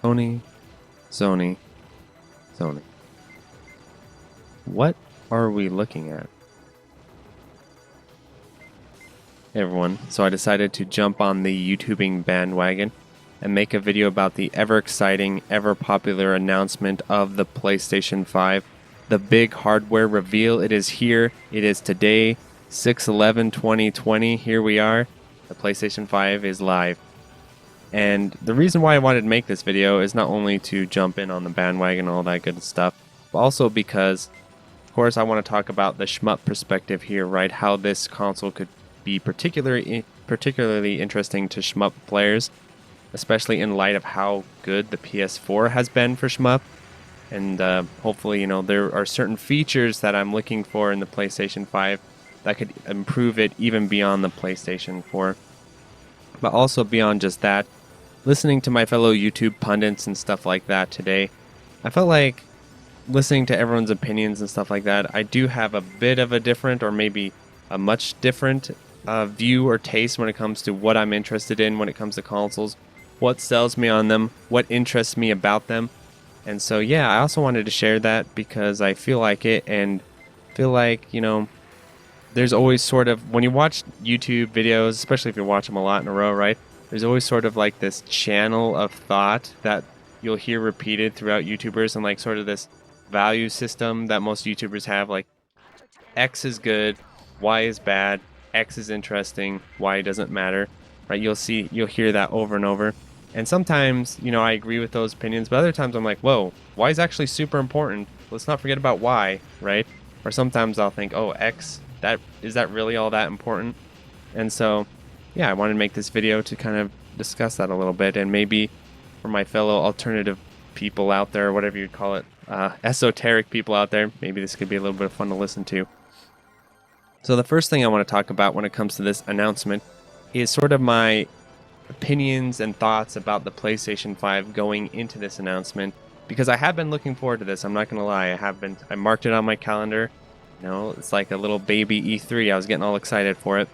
Sony, Sony, Sony. What are we looking at? Hey everyone, so I decided to jump on the YouTubing bandwagon and make a video about the ever exciting, ever popular announcement of the PlayStation 5. The big hardware reveal. It is here. It is today, 6/11/2020. Here we are. The PlayStation 5 is live. And the reason why I wanted to make this video is not only to jump in on the bandwagon and all that good stuff, but also because, of course, I want to talk about the shmup perspective here, right? How this console could be particularly interesting to shmup players, especially in light of how good the PS4 has been for shmup. And hopefully, there are certain features that I'm looking for in the PlayStation 5 that could improve it even beyond the PlayStation 4. But also beyond just that, listening to my fellow YouTube pundits and stuff like that today, I felt like listening to everyone's opinions and stuff like that, I do have a bit of a different, or maybe a much different view or taste when it comes to what I'm interested in when it comes to consoles, what sells me on them, what interests me about them. And so, yeah, I also wanted to share that because I feel like it, and feel like, there's always sort of, when you watch YouTube videos, especially if you watch them a lot in a row, right? There's always sort of like this channel of thought that you'll hear repeated throughout YouTubers, and like sort of this value system that most YouTubers have, like X is good, Y is bad, X is interesting, Y doesn't matter, right? You'll hear that over and over. And sometimes, I agree with those opinions, but other times I'm like, whoa, Y is actually super important. Let's not forget about Y, right? Or sometimes I'll think, oh, X, is that really all that important? And so, yeah, I wanted to make this video to kind of discuss that a little bit, and maybe for my fellow alternative people out there, whatever you'd call it, esoteric people out there, maybe this could be a little bit of fun to listen to. So the first thing I want to talk about when it comes to this announcement is sort of my opinions and thoughts about the PlayStation 5 going into this announcement, because I have been looking forward to this. I'm not going to lie. I marked it on my calendar. It's like a little baby E3. I was getting all excited for it.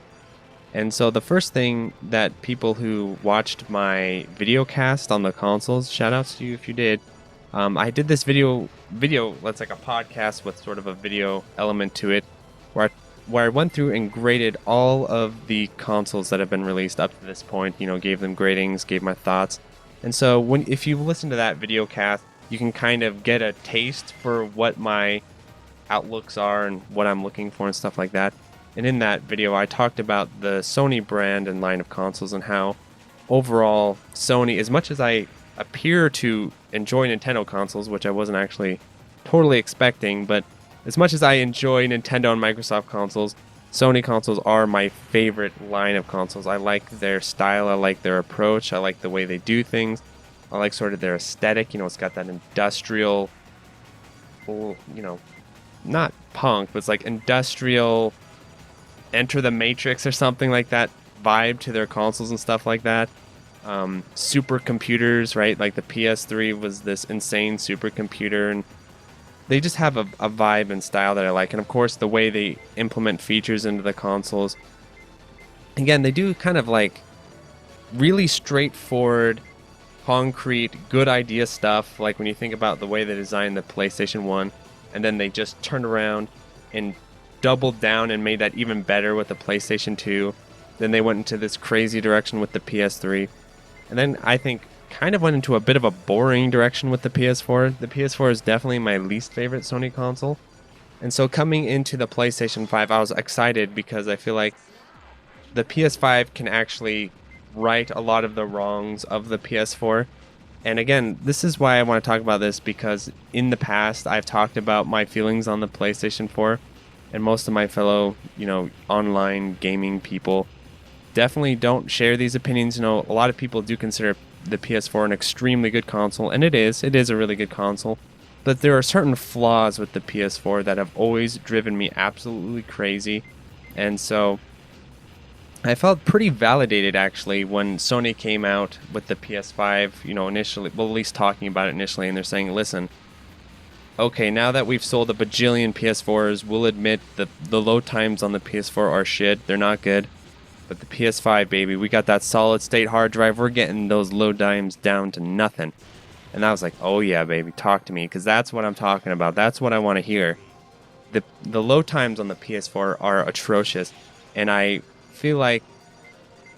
And so the first thing that people who watched my video cast on the consoles, shout outs to you if you did, I did this video that's like a podcast with sort of a video element to it, where I went through and graded all of the consoles that have been released up to this point, gave them gradings, gave my thoughts. And so if you listen to that video cast, you can kind of get a taste for what my outlooks are and what I'm looking for and stuff like that. And in that video, I talked about the Sony brand and line of consoles, and how overall Sony, as much as I appear to enjoy Nintendo consoles, which I wasn't actually totally expecting, but as much as I enjoy Nintendo and Microsoft consoles, Sony consoles are my favorite line of consoles. I like their style, I like their approach, I like the way they do things, I like sort of their aesthetic. It's got that industrial, not punk, but it's like industrial Enter the Matrix or something like that vibe to their consoles and stuff like that. Supercomputers, right? Like the PS3 was this insane supercomputer, and they just have a vibe and style that I like. And of course, the way they implement features into the consoles. Again, they do kind of like really straightforward, concrete, good idea stuff. Like when you think about the way they designed the PlayStation 1, and then they just turned around and doubled down and made that even better with the PlayStation 2. Then they went into this crazy direction with the PS3. And then I think kind of went into a bit of a boring direction with the PS4. The PS4 is definitely my least favorite Sony console. And so coming into the PlayStation 5, I was excited because I feel like the PS5 can actually right a lot of the wrongs of the PS4. And again, this is why I want to talk about this, because in the past I've talked about my feelings on the PlayStation 4, and most of my fellow, online gaming people definitely don't share these opinions. A lot of people do consider the PS4 an extremely good console, and it is a really good console, but there are certain flaws with the PS4 that have always driven me absolutely crazy. And so I felt pretty validated actually when Sony came out with the PS5, initially, well, at least talking about it initially, and they're saying, listen, okay, now that we've sold a bajillion PS4s, we'll admit that the load times on the PS4 are shit. They're not good. But the PS5, baby, we got that solid state hard drive. We're getting those load times down to nothing. And I was like, oh yeah, baby, talk to me, because that's what I'm talking about. That's what I want to hear. The load times on the PS4 are atrocious, and I feel like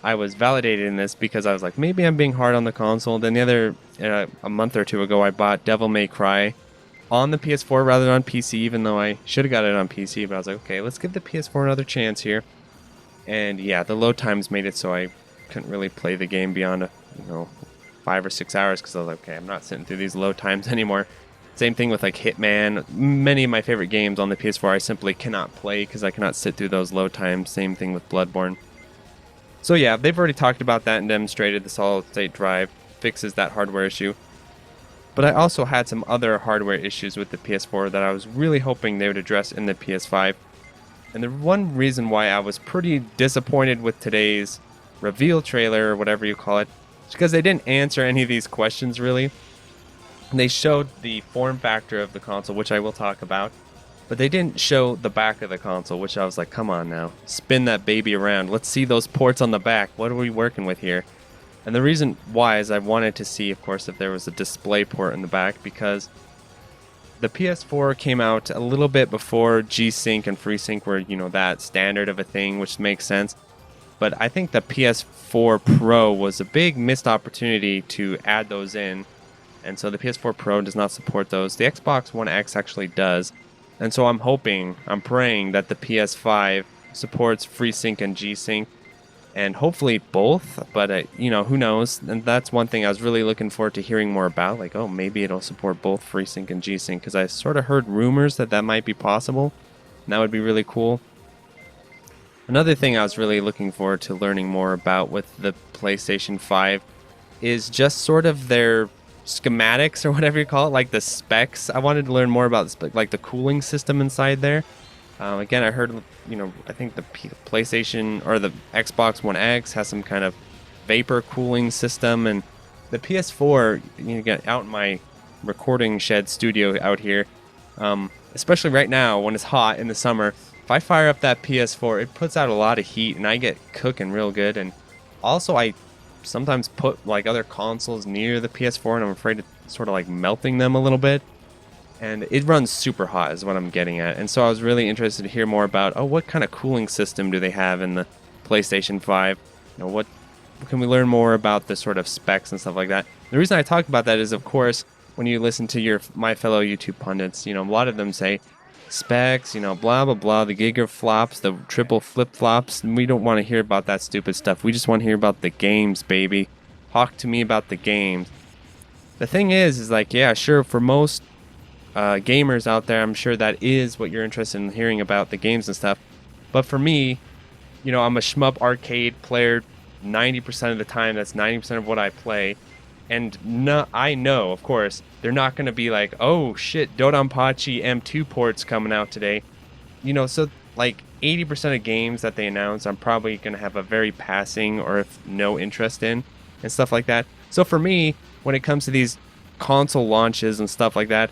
I was validated in this because I was like, maybe I'm being hard on the console. Then a month or two ago, I bought Devil May Cry on the PS4 rather than on PC, even though I should have got it on PC. But I was like, okay, let's give the PS4 another chance here. And yeah, the load times made it so I couldn't really play the game beyond 5 or 6 hours, because I was like, okay, I'm not sitting through these load times anymore. Same thing with like Hitman. Many of my favorite games on the PS4 I simply cannot play because I cannot sit through those load times. Same thing with Bloodborne. So yeah, they've already talked about that and demonstrated the solid state drive fixes that hardware issue. But I also had some other hardware issues with the PS4 that I was really hoping they would address in the PS5. And the one reason why I was pretty disappointed with today's reveal trailer, or whatever you call it, is because they didn't answer any of these questions really. And they showed the form factor of the console, which I will talk about, but they didn't show the back of the console, which I was like, come on now, spin that baby around. Let's see those ports on the back. What are we working with here? And the reason why is I wanted to see, of course, if there was a display port in the back, because the PS4 came out a little bit before G-Sync and FreeSync were, that standard of a thing, which makes sense. But I think the PS4 Pro was a big missed opportunity to add those in. And so the PS4 Pro does not support those. The Xbox One X actually does. And so I'm praying that the PS5 supports FreeSync and G-Sync. And hopefully both, but who knows? And that's one thing I was really looking forward to hearing more about. Like, oh, maybe it'll support both FreeSync and G-Sync, because I sort of heard rumors that might be possible. And that would be really cool. Another thing I was really looking forward to learning more about with the PlayStation 5 is just sort of their schematics, or whatever you call it, like the specs. I wanted to learn more about like the cooling system inside there. Again, I heard, I think the PlayStation or the Xbox One X has some kind of vapor cooling system, and the PS4, get out in my recording shed studio out here, especially right now when it's hot in the summer. If I fire up that PS4, it puts out a lot of heat, and I get cooking real good. And also, I sometimes put like other consoles near the PS4, and I'm afraid of sort of like melting them a little bit. And it runs super hot is what I'm getting at. And so I was really interested to hear more about, what kind of cooling system do they have in the PlayStation 5? What can we learn more about the sort of specs and stuff like that? The reason I talk about that is, of course, when you listen to my fellow YouTube pundits, a lot of them say specs, blah, blah, blah, the gigaflops, the triple flip-flops. And we don't want to hear about that stupid stuff. We just want to hear about the games, baby. Talk to me about the games. The thing is like, yeah, sure, for most gamers out there, I'm sure that is what you're interested in hearing about, the games and stuff. But for me, I'm a shmup arcade player 90% of the time. That's 90% of what I play. And I know, of course, they're not going to be like, oh shit, Dodonpachi M2 ports coming out today. So like 80% of games that they announce, I'm probably going to have a very passing or if no interest in and stuff like that. So for me, when it comes to these console launches and stuff like that,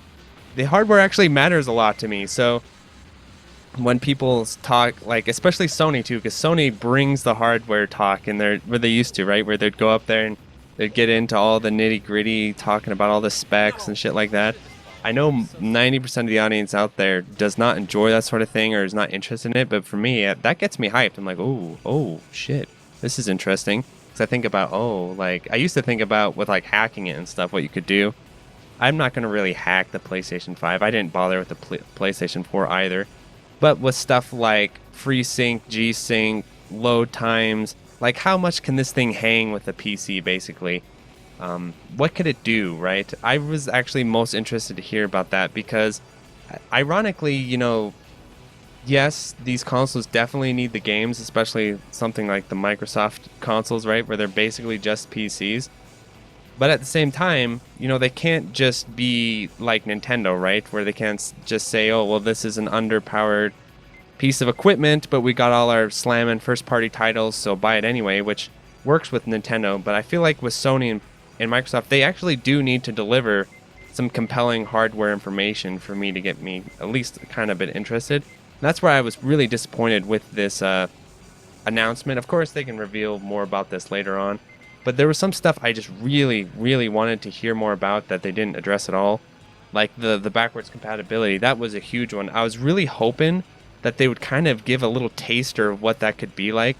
the hardware actually matters a lot to me. So when people talk, like especially Sony too, because Sony brings the hardware talk, and where they used to, right? Where they'd go up there and they'd get into all the nitty gritty, talking about all the specs and shit like that. I know 90% of the audience out there does not enjoy that sort of thing or is not interested in it. But for me, that gets me hyped. I'm like, oh shit, this is interesting. Because I think about, I used to think about with like hacking it and stuff, what you could do. I'm not going to really hack the PlayStation 5. I didn't bother with the PlayStation 4 either. But with stuff like FreeSync, G-Sync, load times, like how much can this thing hang with the PC basically? What could it do, right? I was actually most interested to hear about that because ironically, yes, these consoles definitely need the games, especially something like the Microsoft consoles, right? Where they're basically just PCs. But at the same time, they can't just be like Nintendo, right? Where they can't just say, oh, well, this is an underpowered piece of equipment, but we got all our slamming first-party titles, so buy it anyway, which works with Nintendo. But I feel like with Sony and Microsoft, they actually do need to deliver some compelling hardware information for me to get me at least kind of a bit interested. And that's where I was really disappointed with this announcement. Of course, they can reveal more about this later on. But there was some stuff I just really, really wanted to hear more about that they didn't address at all. Like the backwards compatibility, that was a huge one. I was really hoping that they would kind of give a little taster of what that could be like.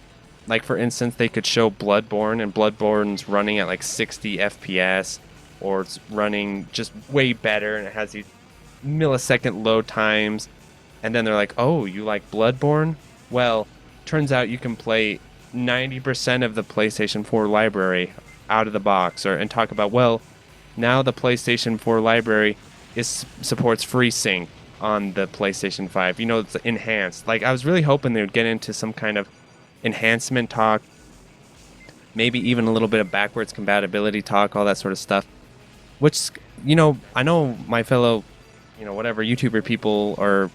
Like, for instance, they could show Bloodborne, and Bloodborne's running at like 60 FPS, or it's running just way better, and it has these millisecond load times. And then they're like, oh, you like Bloodborne? Well, turns out you can play 90% of the PlayStation 4 library out of the box, and talk about, well, now the PlayStation 4 library supports FreeSync on the PlayStation 5. You know, it's enhanced. Like, I was really hoping they would get into some kind of enhancement talk, maybe even a little bit of backwards compatibility talk, all that sort of stuff. Which, you know, I know my fellow, you know, whatever YouTuber people or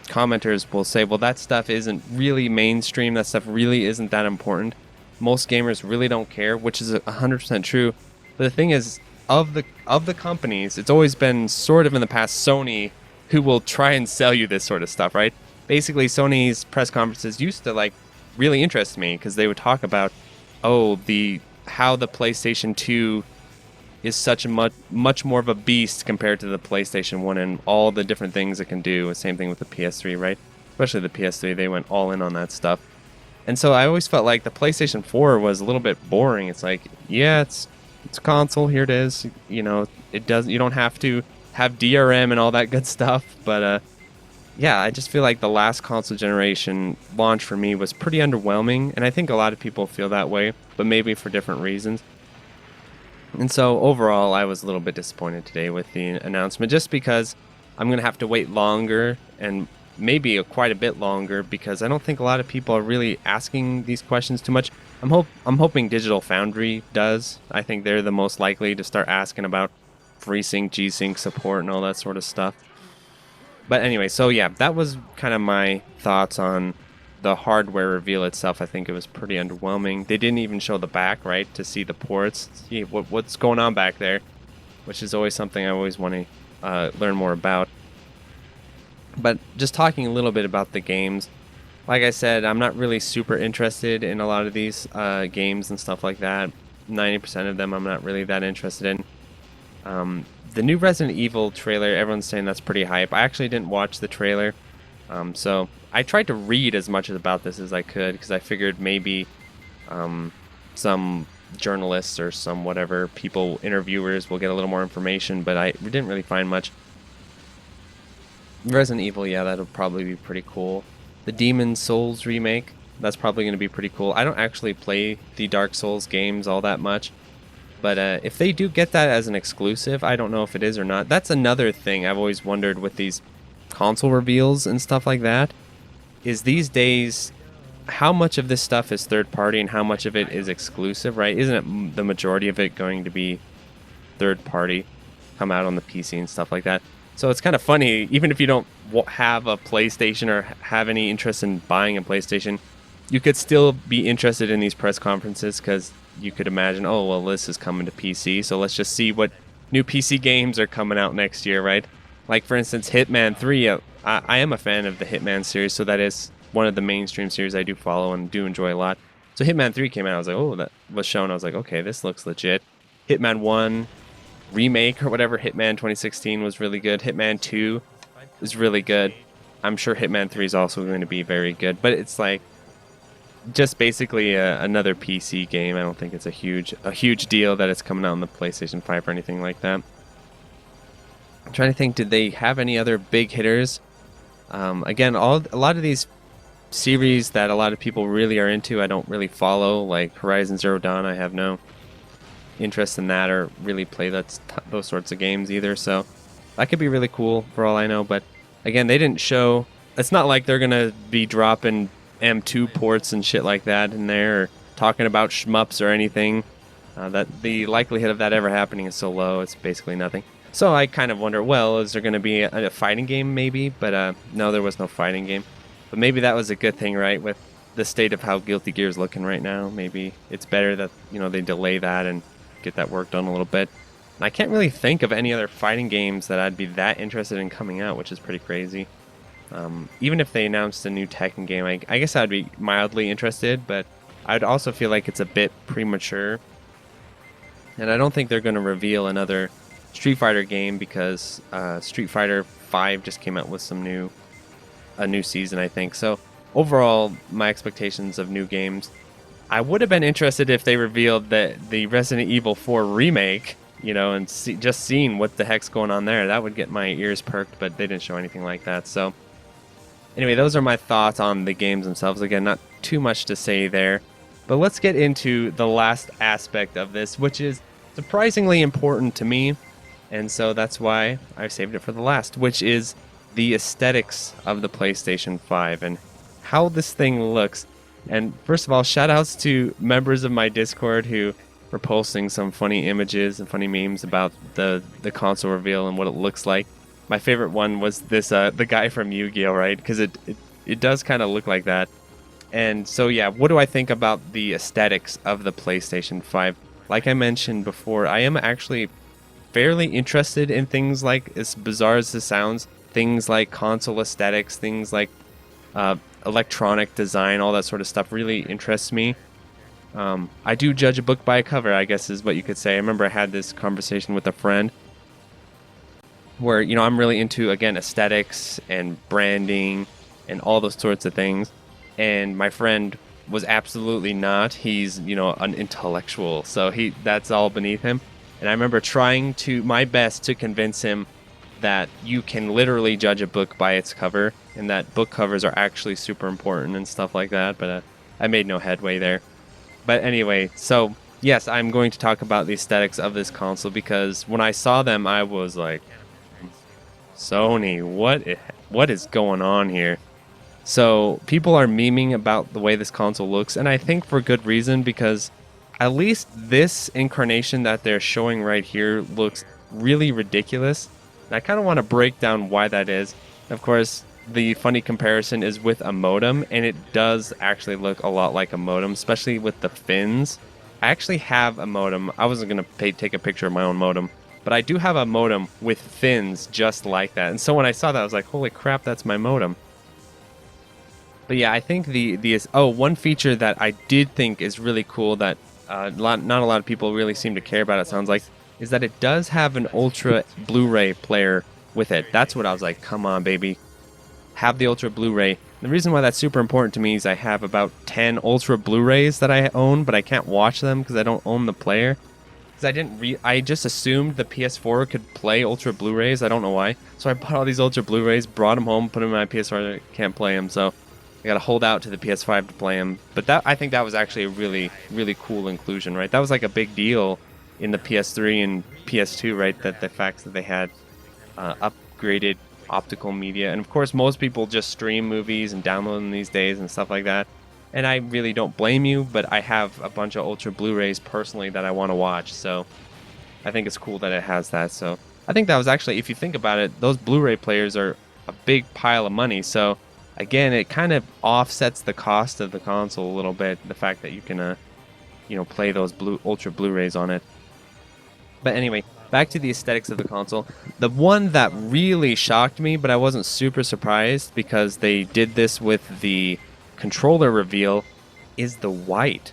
commenters will say, well, that stuff isn't really mainstream. That stuff really isn't that important. Most gamers really don't care, which is 100% true. But the thing is, of the companies, it's always been sort of in the past Sony who will try and sell you this sort of stuff, right? Basically, Sony's press conferences used to like really interest me because they would talk about, oh, how the PlayStation 2 is such a much more of a beast compared to the PlayStation 1 and all the different things it can do. Same thing with the PS3, right? Especially the PS3, they went all in on that stuff. And so I always felt like the PlayStation 4 was a little bit boring. It's like, yeah, it's a console, here it is. You know, you don't have to have DRM and all that good stuff, but yeah, I just feel like the last console generation launch for me was pretty underwhelming, and I think a lot of people feel that way, but maybe for different reasons. And so overall, I was a little bit disappointed today with the announcement, just because I'm going to have to wait longer, and maybe quite a bit longer, because I don't think a lot of people are really asking these questions too much. I'm hoping Digital Foundry does. I think they're the most likely to start asking about FreeSync, G-Sync support, and all that sort of stuff. But anyway, so yeah, that was kind of my thoughts on the hardware reveal itself. I think it was pretty underwhelming. They didn't even show the back, right, to see the ports, see what's going on back there, which is always something I always want to learn more about. But just talking a little bit about the games, like I said, I'm not really super interested in a lot of these games and stuff like that. 90% of them I'm not really that interested in. The new Resident Evil trailer, everyone's saying that's pretty hype. I actually didn't watch the trailer, so I tried to read as much about this as I could, because I figured maybe some journalists or some whatever people, interviewers, will get a little more information, but I didn't really find much. Resident Evil, yeah, that'll probably be pretty cool. The Demon's Souls remake, that's probably going to be pretty cool. I don't actually play the Dark Souls games all that much, but if they do get that as an exclusive, I don't know if it is or not. That's another thing I've always wondered with these console reveals and stuff like that, is these days, how much of this stuff is third party and how much of it is exclusive, right? Isn't it the majority of it going to be third party, come out on the PC and stuff like that? So it's kind of funny, even if you don't have a PlayStation or have any interest in buying a PlayStation, you could still be interested in these press conferences, because you could imagine, oh, well, this is coming to PC, so let's just see what new PC games are coming out next year, right? Like, for instance, Hitman 3. I am a fan of the Hitman series, so that is one of the mainstream series I do follow and do enjoy a lot. So Hitman 3 came out, I was like, oh, that was shown, I was like, okay, this looks legit. Hitman 1 remake or whatever, Hitman 2016, was really good. Hitman 2 is really good. I'm sure Hitman 3 is also going to be very good, but it's like just basically another PC game. I don't think it's a huge deal that it's coming out on the PlayStation 5 or anything like that. I'm trying to think, did they have any other big hitters? Again, a lot of these series that a lot of people really are into, I don't really follow, like Horizon Zero Dawn. I have no interest in that or really play those sorts of games either, so that could be really cool for all I know. But again, they didn't show, it's not like they're gonna be dropping M2 ports and shit like that in there, or talking about shmups or anything. That the likelihood of that ever happening is so low, it's basically nothing. So I kind of wonder, well, is there going to be a fighting game maybe? But no, there was no fighting game. But maybe that was a good thing, right? With the state of how Guilty Gear is looking right now, maybe it's better that, you know, they delay that and get that work done a little bit. And I can't really think of any other fighting games that I'd be that interested in coming out, which is pretty crazy. Even if they announced a new Tekken game, I guess I'd be mildly interested, but I'd also feel like it's a bit premature. And I don't think they're going to reveal another Street Fighter game because Street Fighter 5 just came out with a new season, I think. So overall, my expectations of new games, I would have been interested if they revealed that the Resident Evil 4 remake, and just seeing what the heck's going on there. That would get my ears perked, but they didn't show anything like that. So anyway, those are my thoughts on the games themselves. Again, not too much to say there. But let's get into the last aspect of this, which is surprisingly important to me. And so that's why I saved it for the last, which is the aesthetics of the PlayStation 5 and how this thing looks. And first of all, shout outs to members of my Discord who were posting some funny images and funny memes about the console reveal and what it looks like. My favorite one was this the guy from Yu-Gi-Oh, right? Because it does kind of look like that. And so yeah, what do I think about the aesthetics of the PlayStation 5? Like I mentioned before, I am actually fairly interested in things like, as bizarre as this sounds, things like console aesthetics, things like electronic design, all that sort of stuff really interests me. I do judge a book by a cover, I guess is what you could say. I remember I had this conversation with a friend where, I'm really into, again, aesthetics and branding and all those sorts of things. And my friend was absolutely not. He's, an intellectual, so that's all beneath him. And I remember trying my best to convince him that you can literally judge a book by its cover, and that book covers are actually super important and stuff like that, but I made no headway there. But anyway, so yes, I'm going to talk about the aesthetics of this console, because when I saw them, I was like, Sony, what is going on here? So people are memeing about the way this console looks, and I think for good reason, because at least this incarnation that they're showing right here looks really ridiculous. And I kind of want to break down why that is. Of course, the funny comparison is with a modem, and it does actually look a lot like a modem, especially with the fins. I actually have a modem. I wasn't going to take a picture of my own modem, but I do have a modem with fins just like that. And so when I saw that, I was like, holy crap, that's my modem. But yeah, I think one feature that I did think is really cool that not a lot of people really seem to care about, it sounds like, is that it does have an Ultra Blu-ray player with it. That's what I was like, come on, baby. Have the Ultra Blu-ray. The reason why that's super important to me is I have about 10 Ultra Blu-rays that I own, but I can't watch them because I don't own the player. Because I just assumed the PS4 could play Ultra Blu-rays. I don't know why. So I bought all these Ultra Blu-rays, brought them home, put them in my PS4. I can't play them, so I gotta hold out to the PS5 to play them. But I think that was actually a really, really cool inclusion, right? That was like a big deal in the PS3 and PS2, right? That the fact that they had upgraded optical media. And of course, most people just stream movies and download them these days and stuff like that. And I really don't blame you, but I have a bunch of Ultra Blu-rays personally that I want to watch. So I think it's cool that it has that. So I think that was actually, if you think about it, those Blu-ray players are a big pile of money. So again, it kind of offsets the cost of the console a little bit. The fact that you can, play those Ultra Blu-rays on it. But anyway, back to the aesthetics of the console. The one that really shocked me, but I wasn't super surprised because they did this with the controller reveal, is the white.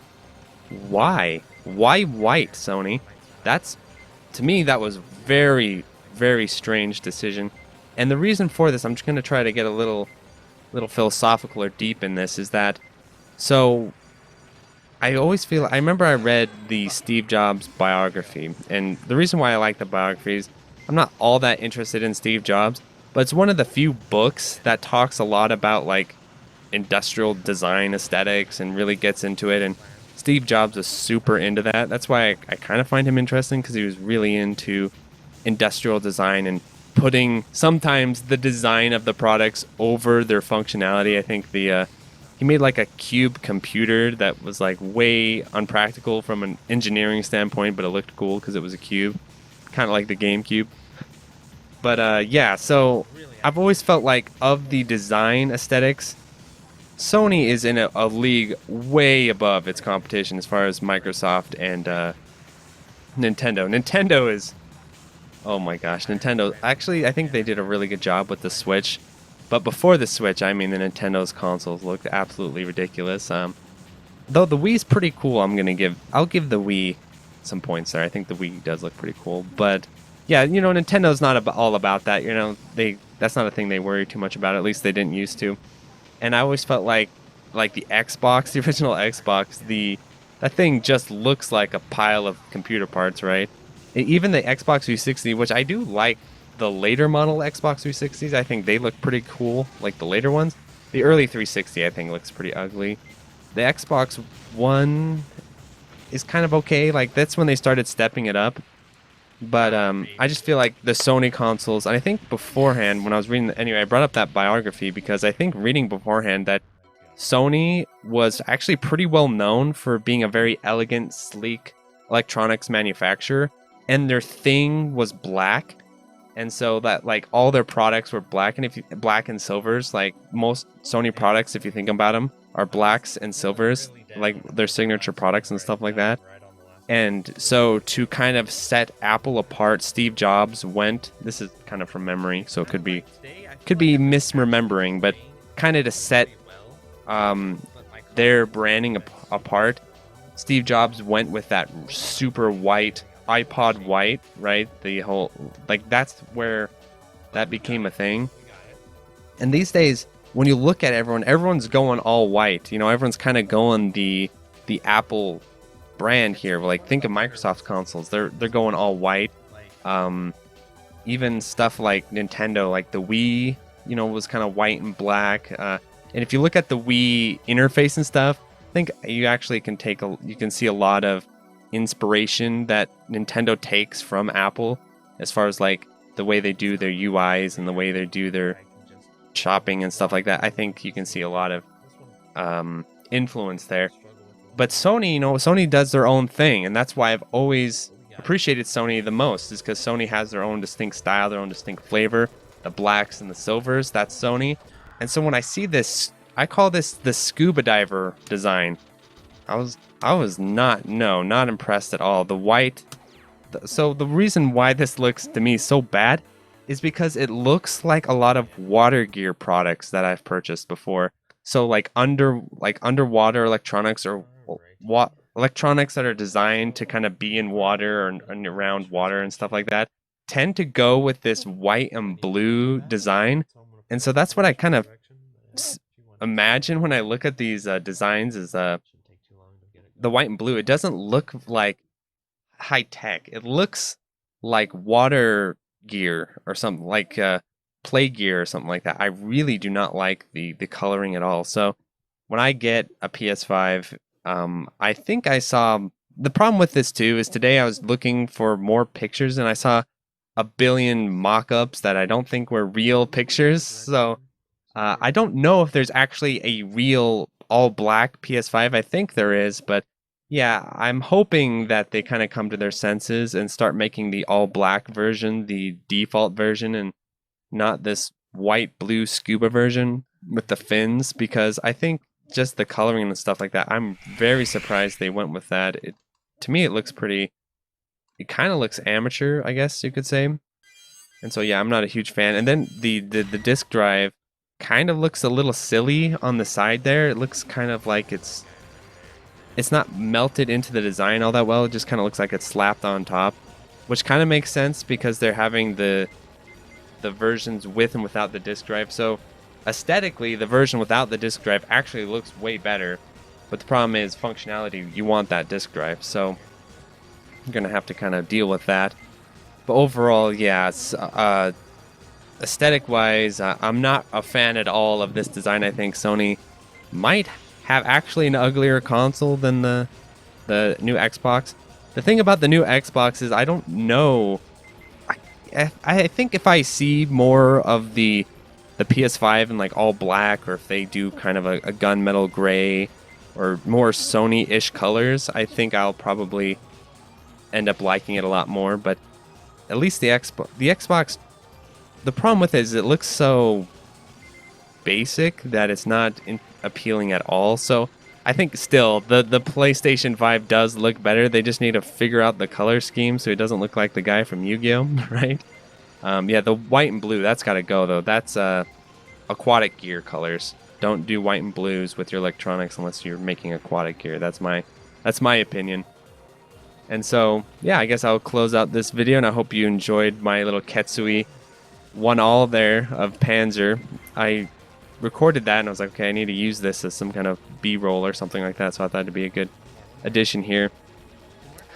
Why? Why white, Sony? To me, that was very, very strange decision. And the reason for this, I'm just going to try to get a little philosophical or deep in this, is that, so I remember I read the Steve Jobs biography, and the reason why I like the biography is I'm not all that interested in Steve Jobs, but it's one of the few books that talks a lot about like industrial design aesthetics and really gets into it, and Steve Jobs was super into that. That's why I kind of find him interesting, because he was really into industrial design and putting sometimes the design of the products over their functionality. I think he made like a cube computer that was like way unpractical from an engineering standpoint, but it looked cool because it was a cube, kind of like the GameCube. But yeah, so I've always felt like of the design aesthetics, Sony is in a league way above its competition as far as Microsoft and Nintendo. Nintendo is, oh my gosh, Nintendo, actually I think they did a really good job with the Switch. But before the Switch, I mean, the Nintendo's consoles looked absolutely ridiculous. Though the Wii's pretty cool, I'll give the Wii some points there. I think the Wii does look pretty cool, but yeah, you know, Nintendo's not all about that. You know, that's not a thing they worry too much about. At least they didn't used to. And I always felt like the Xbox, the original Xbox, that thing just looks like a pile of computer parts, right? Even the Xbox 360, which I do like the later model Xbox 360s, I think they look pretty cool, like the later ones. The early 360, I think, looks pretty ugly. The Xbox One is kind of okay. Like, that's when they started stepping it up. But I just feel like the Sony consoles, and I think beforehand, when I was reading, anyway, I brought up that biography because I think reading beforehand that Sony was actually pretty well known for being a very elegant, sleek electronics manufacturer, and their thing was black. And so that, like, all their products were black, and black and silvers, like most Sony products, if you think about them, are blacks and silvers, like their signature products and stuff like that. And so to kind of set Apple apart, Steve Jobs went, this is kind of from memory, so it could be misremembering, but kind of to set their branding apart, Steve Jobs went with that super white iPod white, right? The whole, like, that's where that became a thing. And these days, when you look at everyone's going all white. You know, everyone's kind of going the Apple brand here. Like, think of Microsoft's consoles; they're going all white. Even stuff like Nintendo, like the Wii, you know, was kind of white and black. And if you look at the Wii interface and stuff, I think you actually you can see a lot of inspiration that Nintendo takes from Apple, as far as like the way they do their UIs and the way they do their shopping and stuff like that. I think you can see a lot of influence there. But Sony, you know, Sony does their own thing, and that's why I've always appreciated Sony the most, is because Sony has their own distinct style, their own distinct flavor. The blacks and the silvers, that's Sony. And so when I see this, I call this the scuba diver design. I was not impressed at all. The white. So the reason why this looks to me so bad is because it looks like a lot of water gear products that I've purchased before. So like underwater electronics, or electronics that are designed to kind of be in water and around water and stuff like that, tend to go with this white and blue design. And so that's what I kind of imagine when I look at these designs, is the white and blue. It doesn't look like high tech. It looks like water gear or something, like play gear or something like that. I really do not like the coloring at all. So when I get a PS5, I think I saw, the problem with this too is today I was looking for more pictures and I saw a billion mock-ups that I don't think were real pictures. So I don't know if there's actually a real all black PS5. I think there is, but yeah, I'm hoping that they kind of come to their senses and start making the all black version the default version, and not this white blue scuba version with the fins, because I think just the coloring and stuff like that, I'm very surprised they went with that. To me, it looks pretty, it kind of looks amateur, I guess you could say. And so yeah, I'm not a huge fan. And then the disc drive kind of looks a little silly on the side there. It looks kind of like it's not melted into the design all that well. It just kind of looks like it's slapped on top, which kind of makes sense because they're having the versions with and without the disc drive. So aesthetically, the version without the disc drive actually looks way better. But the problem is functionality. You want that disc drive, so you're gonna have to kind of deal with that. But overall, yeah, it's, aesthetic-wise, I'm not a fan at all of this design. I think Sony might have actually an uglier console than the new Xbox. The thing about the new Xbox is I don't know. I think if I see more of the PS5 in like all black, or if they do kind of a gunmetal gray or more Sony-ish colors, I think I'll probably end up liking it a lot more. But at least the Xbox, the problem with it is it looks so basic that it's not appealing at all. So I think still the PlayStation 5 does look better. They just need to figure out the color scheme so it doesn't look like the guy from Yu-Gi-Oh, right? Yeah, the white and blue, that's got to go though. That's aquatic gear colors. Don't do white and blues with your electronics unless you're making aquatic gear. That's my opinion. And so, yeah, I guess I'll close out this video, and I hope you enjoyed my little Ketsui 1-all there of Panzer. I recorded that, and I was like, okay, I need to use this as some kind of B-roll or something like that, so I thought it'd be a good addition here.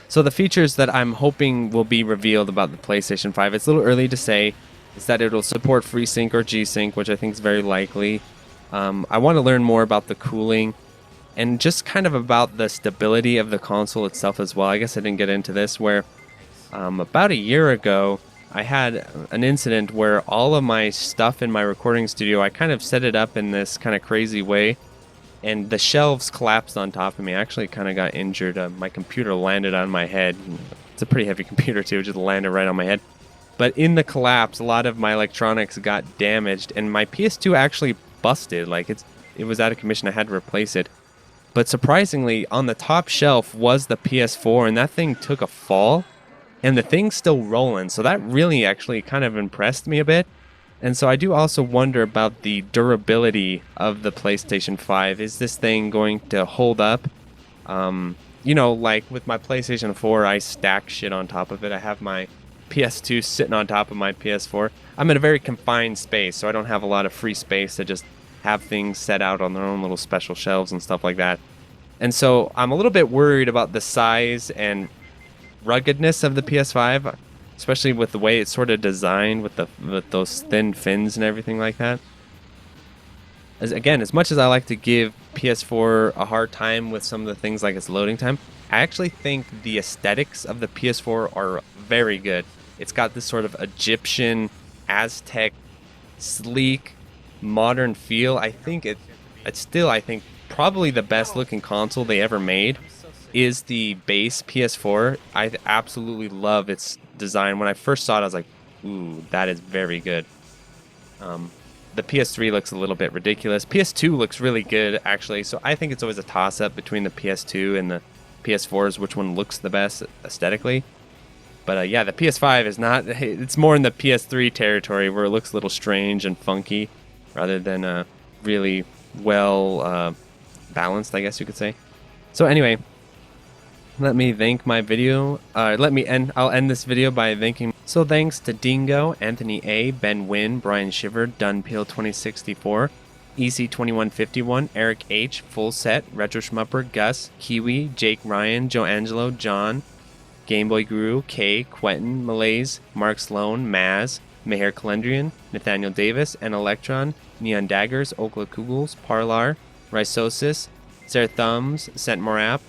So the features that I'm hoping will be revealed about the PlayStation 5, it's a little early to say, is that it'll support FreeSync or G-Sync, which I think is very likely. I want to learn more about the cooling and just kind of about the stability of the console itself as well. I guess I didn't get into this, where about a year ago, I had an incident where all of my stuff in my recording studio, I kind of set it up in this kind of crazy way, and the shelves collapsed on top of me. I actually kind of got injured. My computer landed on my head. It's a pretty heavy computer too, it just landed right on my head. But in the collapse, a lot of my electronics got damaged, and my PS2 actually busted. Like it was out of commission. I had to replace it. But surprisingly, on the top shelf was the PS4, and that thing took a fall, and the thing's still rolling. So that really actually kind of impressed me a bit. And so I do also wonder about the durability of the PlayStation 5. Is this thing going to hold up? You know, like with my PlayStation 4, I stack shit on top of it. I have my PS2 sitting on top of my PS4. I'm in a very confined space, so I don't have a lot of free space to just have things set out on their own little special shelves and stuff like that. And so I'm a little bit worried about the size and ruggedness of the PS5, especially with the way it's sort of designed with those thin fins and everything like that. As much as I like to give PS4 a hard time with some of the things like its loading time, I actually think the aesthetics of the PS4 are very good. It's got this sort of Egyptian, Aztec, sleek, modern feel. I think it's still, I think, probably the best looking console they ever made is the base PS4. I absolutely love its design. When I first saw it, I was like, ooh, that is very good. The PS3 looks a little bit ridiculous. PS2 looks really good, actually. So I think it's always a toss-up between the PS2 and the PS4s, which one looks the best aesthetically. But yeah, the PS5 is not... It's more in the PS3 territory, where it looks a little strange and funky, rather than really well balanced, I guess you could say. So anyway, let me thank my video. I'll end this video by thanking. So thanks to Dingo, Anthony A, Ben Wynn, Brian Shiver, Dunpeel 2064, EC2151, Eric H, Full Set, Retro Shmupper, Gus, Kiwi, Jake Ryan, Joe Angelo, John, Gameboy Guru, Kay, Quentin, Malaise, Mark Sloan, Maz, Meher Calendrian, Nathaniel Davis, and Electron, Neon Daggers, Okla Kugels, Parlar, Rhizosis, Sarah Thumbs, Scent Morap,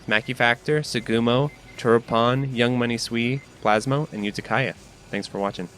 Mackie Factor, Segumo, Turopon, Young Money Sui, Plasmo, and Utakaya. Thanks for watching.